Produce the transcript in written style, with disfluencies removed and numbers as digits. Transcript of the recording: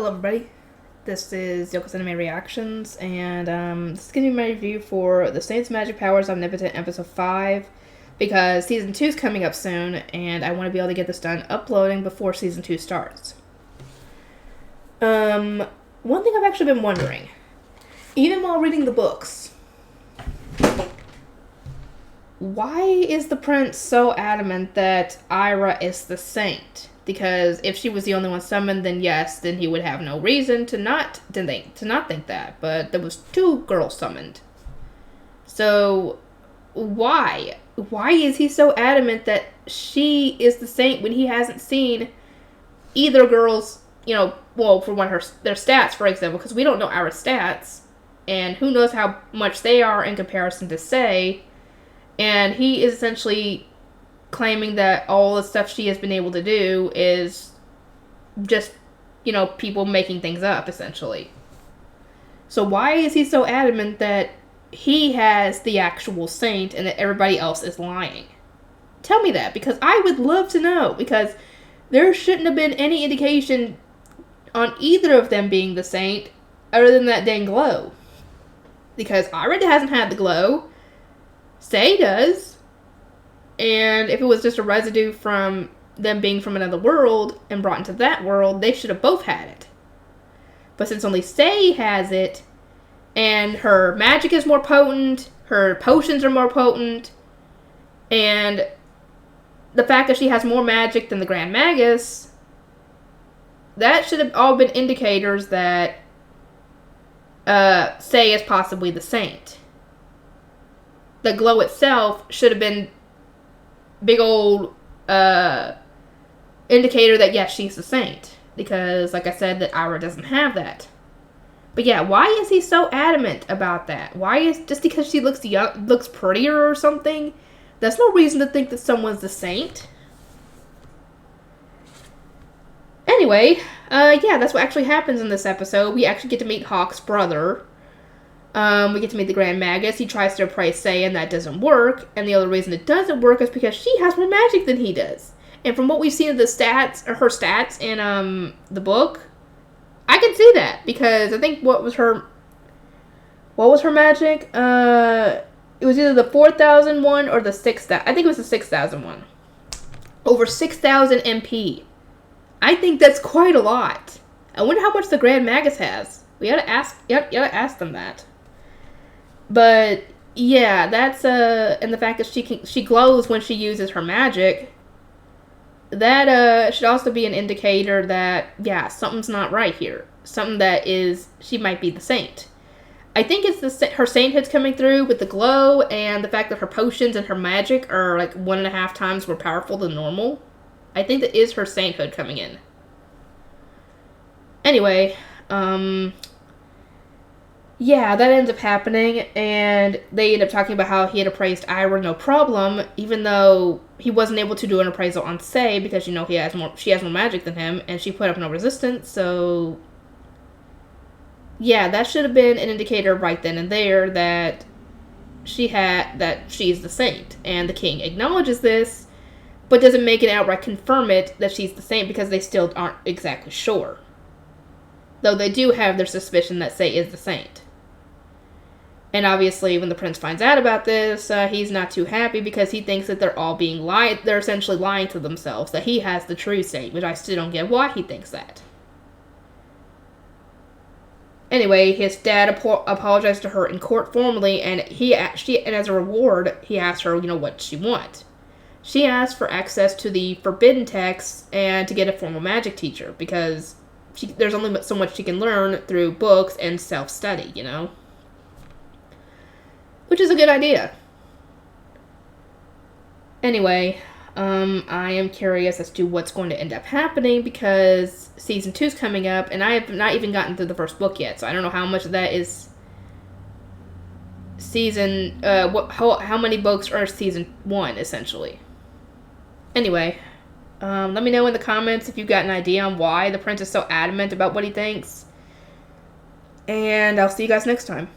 Hello everybody, this is Yoko's Anime Reactions, and this is going to be my review for The Saint's Magic Powers Omnipotent Episode 5, because Season 2 is coming up soon, and I want to be able to get this done uploading before Season 2 starts. One thing I've actually been wondering, even while reading the books, why is the prince so adamant that Ira is the saint? Because if she was the only one summoned, then yes, then he would have no reason to not think that. But there was 2 girls summoned. So why? Why is he so adamant that she is the saint when he hasn't seen either girl's, well, for one, their stats, for example, because we don't know Ira's stats, and who knows how much they are in comparison to Sei, and he is essentially claiming that all the stuff she has been able to do is just, people making things up, essentially. So why is he so adamant that he has the actual saint and that everybody else is lying? Tell me that, because I would love to know, because there shouldn't have been any indication on either of them being the saint other than that dang glow. Because Ira hasn't had the glow. Sei does. And if it was just a residue from them being from another world and brought into that world, they should have both had it. But since only Sei has it, and her magic is more potent, her potions are more potent, and the fact that she has more magic than the Grand Magus, that should have all been indicators that Sei is possibly the saint. The glow itself should have been big old indicator that yes, she's the saint, because like I said, that Ira doesn't have that. But yeah, why is he so adamant about that? Why is just because she looks young, looks prettier or something? That's no reason to think that someone's the saint. Anyway, yeah, that's what actually happens in this episode. We actually get to meet Hawk's brother. We get to meet the Grand Magus. He tries to appraise Sei, and that doesn't work. And the other reason it doesn't work is because she has more magic than he does. And from what we've seen of the stats, or her stats in the book, I can see that, because I think what was her magic? It was either the 4,000 one or the 6,000. I think it was the 6,000 one. Over 6,000 MP. I think that's quite a lot. I wonder how much the Grand Magus has. We gotta ask them that. But yeah, that's and the fact that she glows when she uses her magic, that should also be an indicator that yeah, something's not right here. Something that is, she might be the saint. I think it's her sainthood's coming through with the glow and the fact that her potions and her magic are like 1.5 times more powerful than normal. I think that is her sainthood coming in. Anyway, yeah, that ends up happening, and they end up talking about how he had appraised Ira no problem, even though he wasn't able to do an appraisal on Sei because she has more magic than him, and she put up no resistance. So yeah, that should have been an indicator right then and there that she's the saint, and the king acknowledges this, but doesn't make it outright confirm it that she's the saint, because they still aren't exactly sure. Though they do have their suspicion that Sei is the saint. And obviously, when the prince finds out about this, he's not too happy, because he thinks that they're all being lied. They're essentially lying to themselves, that he has the true saint, which I still don't get why he thinks that. Anyway, his dad apologized to her in court formally, and and as a reward, he asked her, what she wants. She asked for access to the forbidden texts and to get a formal magic teacher, because there's only so much she can learn through books and self-study, Which is a good idea. Anyway, I am curious as to what's going to end up happening, because Season 2 is coming up, and I have not even gotten through the first book yet, so I don't know how much of that is how many books are Season 1, essentially. Anyway, let me know in the comments if you've got an idea on why the prince is so adamant about what he thinks. And I'll see you guys next time.